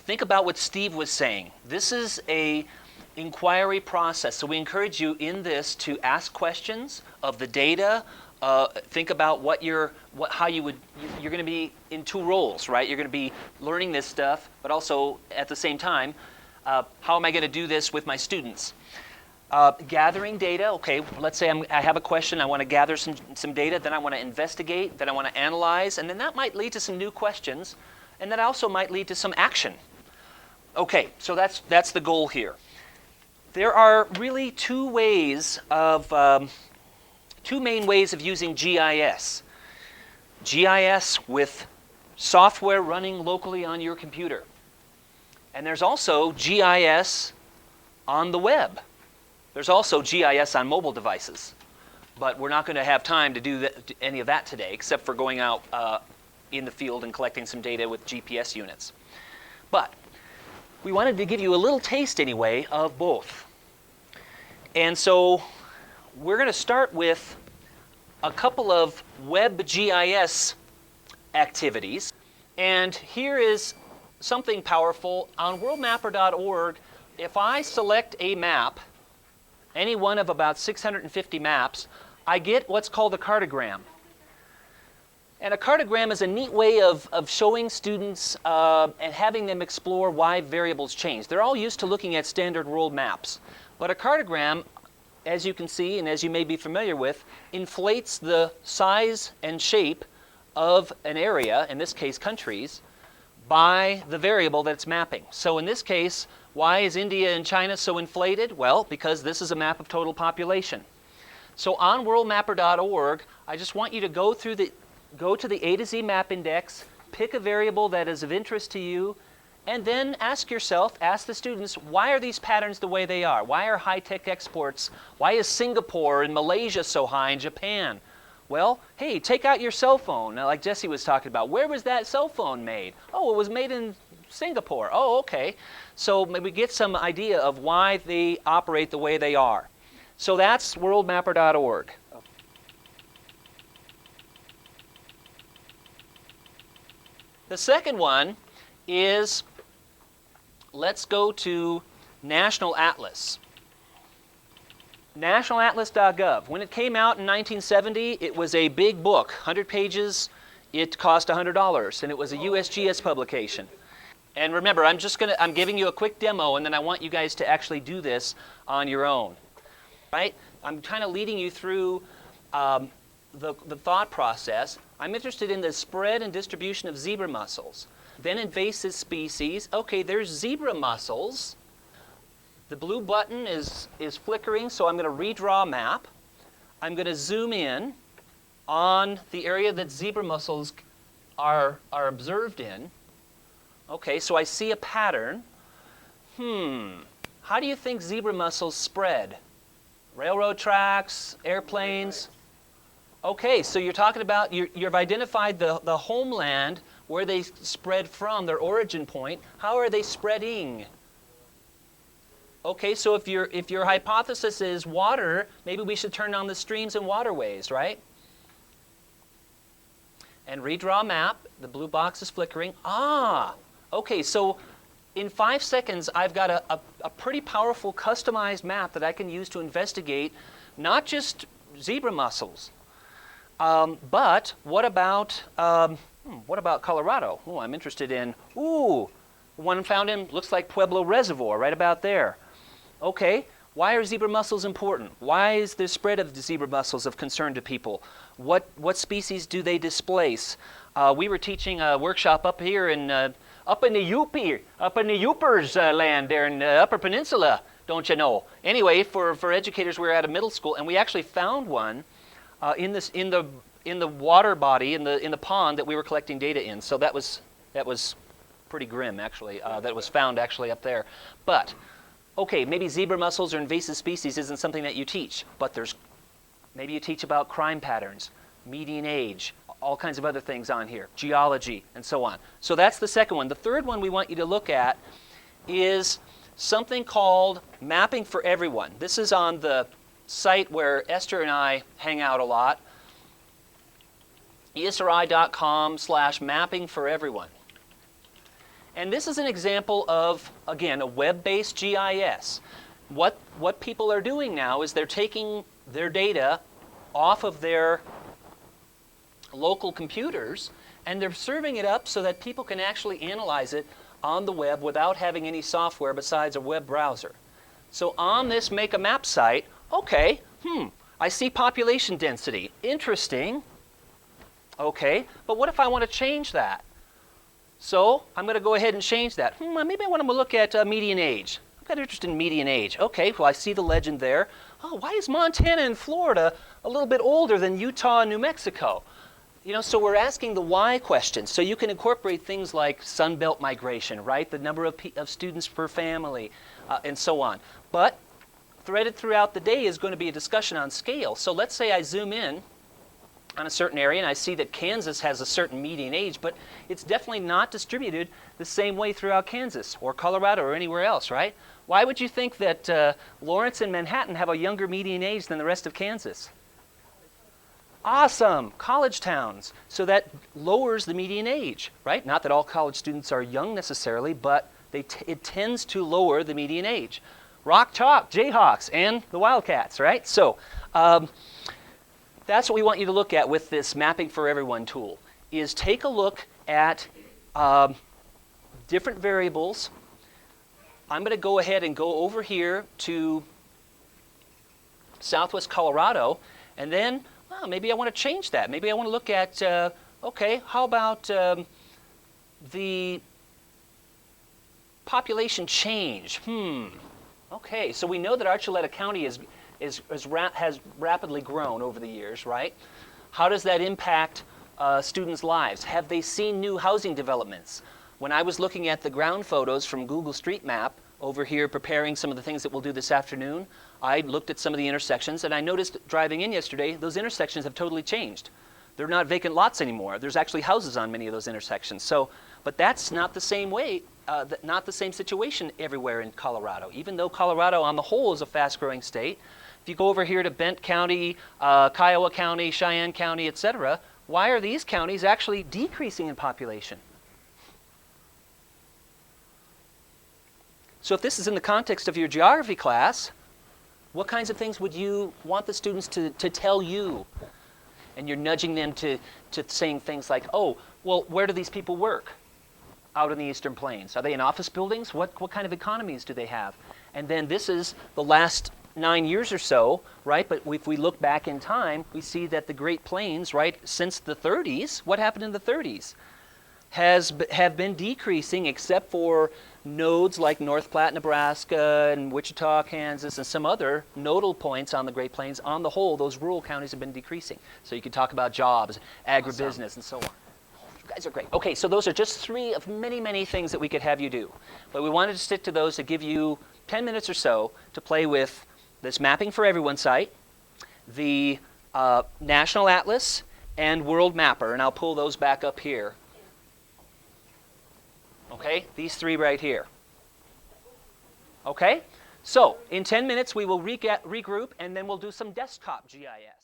think about what Steve was saying. This is a inquiry process. So we encourage you in this to ask questions of the data. Think about you're going to be in two roles, right? You're going to be learning this stuff, but also at the same time, how am I going to do this with my students? Gathering data, okay, let's say I have a question, I want to gather some data, then I want to investigate, then I want to analyze, and then that might lead to some new questions, and that also might lead to some action. Okay, so that's the goal here. There are really two main ways of using GIS. GIS with software running locally on your computer. And there's also GIS on the web. There's also GIS on mobile devices. But we're not going to have time to do any of that today, except for going out in the field and collecting some data with GPS units. But we wanted to give you a little taste anyway of both. And so we're going to start with a couple of web GIS activities. And here is something powerful. On worldmapper.org, if I select a map, any one of about 650 maps, I get what's called a cartogram. And a cartogram is a neat way of showing students and having them explore why variables change. They're all used to looking at standard world maps. But a cartogram, as you can see and as you may be familiar with, inflates the size and shape of an area, in this case countries, by the variable that it's mapping. So in this case, why is India and China so inflated? Well, because this is a map of total population. So on worldmapper.org, I just want you to go to the A to Z map index, pick a variable that is of interest to you, and then ask the students, why are these patterns the way they are? Why are high-tech exports? Why is Singapore and Malaysia so high and Japan? Well, hey, take out your cell phone, like Jesse was talking about. Where was that cell phone made? Oh, it was made in Singapore. Oh, okay. So maybe get some idea of why they operate the way they are. So that's worldmapper.org. The second one is, let's go to National Atlas. NationalAtlas.gov. When it came out in 1970, it was a big book, 100 pages. It cost $100, and it was a USGS publication. And remember, I'm giving you a quick demo, and then I want you guys to actually do this on your own. Right? I'm kind of leading you through the thought process. I'm interested in the spread and distribution of zebra mussels. Then invasive species. Okay, there's zebra mussels. The blue button is flickering, so I'm going to redraw a map. I'm going to zoom in on the area that zebra mussels are observed in. Okay, so I see a pattern. How do you think zebra mussels spread? Railroad tracks, airplanes? Okay, so you're talking about, you've identified the homeland where they spread from, their origin point. How are they spreading? Okay, so if your hypothesis is water, maybe we should turn on the streams and waterways, right? And redraw a map. The blue box is flickering. Okay, so in 5 seconds, I've got a pretty powerful customized map that I can use to investigate not just zebra mussels, but what about Colorado? Oh, I'm interested in, one found in, looks like Pueblo Reservoir, right about there. Okay, why are zebra mussels important? Why is the spread of the zebra mussels of concern to people? What species do they displace? We were teaching a workshop up here in up in the Yoopers land there in the Upper Peninsula, don't you know? Anyway, for educators, we were at a middle school, and we actually found one in the water body in the pond that we were collecting data in. So that was pretty grim, actually. That was found actually up there, but. Okay, maybe zebra mussels or invasive species isn't something that you teach, but maybe you teach about crime patterns, median age, all kinds of other things on here, geology, and so on. So that's the second one. The third one we want you to look at is something called Mapping for Everyone. This is on the site where Esther and I hang out a lot, ESRI.com/mapping for everyone. And this is an example of, again, a web-based GIS. What people are doing now is they're taking their data off of their local computers and they're serving it up so that people can actually analyze it on the web without having any software besides a web browser. So on this Make a Map site, okay, I see population density. Interesting. Okay, but what if I want to change that? So I'm going to go ahead and change that. Maybe I want to look at median age. I'm kind of interested in median age. Okay, well I see the legend there. Oh, why is Montana and Florida a little bit older than Utah and New Mexico? You know, so we're asking the why questions. So you can incorporate things like Sunbelt migration, right? The number of students per family, and so on. But threaded throughout the day is going to be a discussion on scale. So let's say I zoom in on a certain area and I see that Kansas has a certain median age, but it's definitely not distributed the same way throughout Kansas or Colorado or anywhere else, right? Why would you think that Lawrence and Manhattan have a younger median age than the rest of Kansas? Awesome, college towns. So that lowers the median age, right? Not that all college students are young necessarily, but it tends to lower the median age. Rock Chalk, Jayhawks, and the Wildcats, right? So that's what we want you to look at with this Mapping for Everyone tool, is take a look at different variables. I'm going to go ahead and go over here to Southwest Colorado, and then maybe I want to change that. Maybe I want to look at, okay, how about the population change? Okay, so we know that Archuleta County has rapidly grown over the years, right? How does that impact students' lives? Have they seen new housing developments? When I was looking at the ground photos from Google Street Map over here preparing some of the things that we'll do this afternoon, I looked at some of the intersections and I noticed driving in yesterday, those intersections have totally changed. They're not vacant lots anymore. There's actually houses on many of those intersections. So, but that's not the same way, not the same situation everywhere in Colorado. Even though Colorado on the whole is a fast-growing state, if you go over here to Bent County, Kiowa County, Cheyenne County, etc., why are these counties actually decreasing in population? So if this is in the context of your geography class, what kinds of things would you want the students to tell you? And you're nudging them to saying things like, oh, well, where do these people work out in the Eastern Plains? Are they in office buildings? What kind of economies do they have? And then this is the last 9 years or so, right? But if we look back in time, we see that the Great Plains, right, since the 30s, what happened in the 30s? Have been decreasing except for nodes like North Platte, Nebraska, and Wichita, Kansas, and some other nodal points on the Great Plains. On the whole, those rural counties have been decreasing. So you can talk about jobs, agribusiness, awesome, and so on. You guys are great. Okay, so those are just 3 of many, many things that we could have you do. But we wanted to stick to those to give you 10 minutes or so to play with this Mapping for Everyone site, the National Atlas, and World Mapper. And I'll pull those back up here. Okay, these 3 right here. Okay, so in 10 minutes we will regroup and then we'll do some desktop GIS.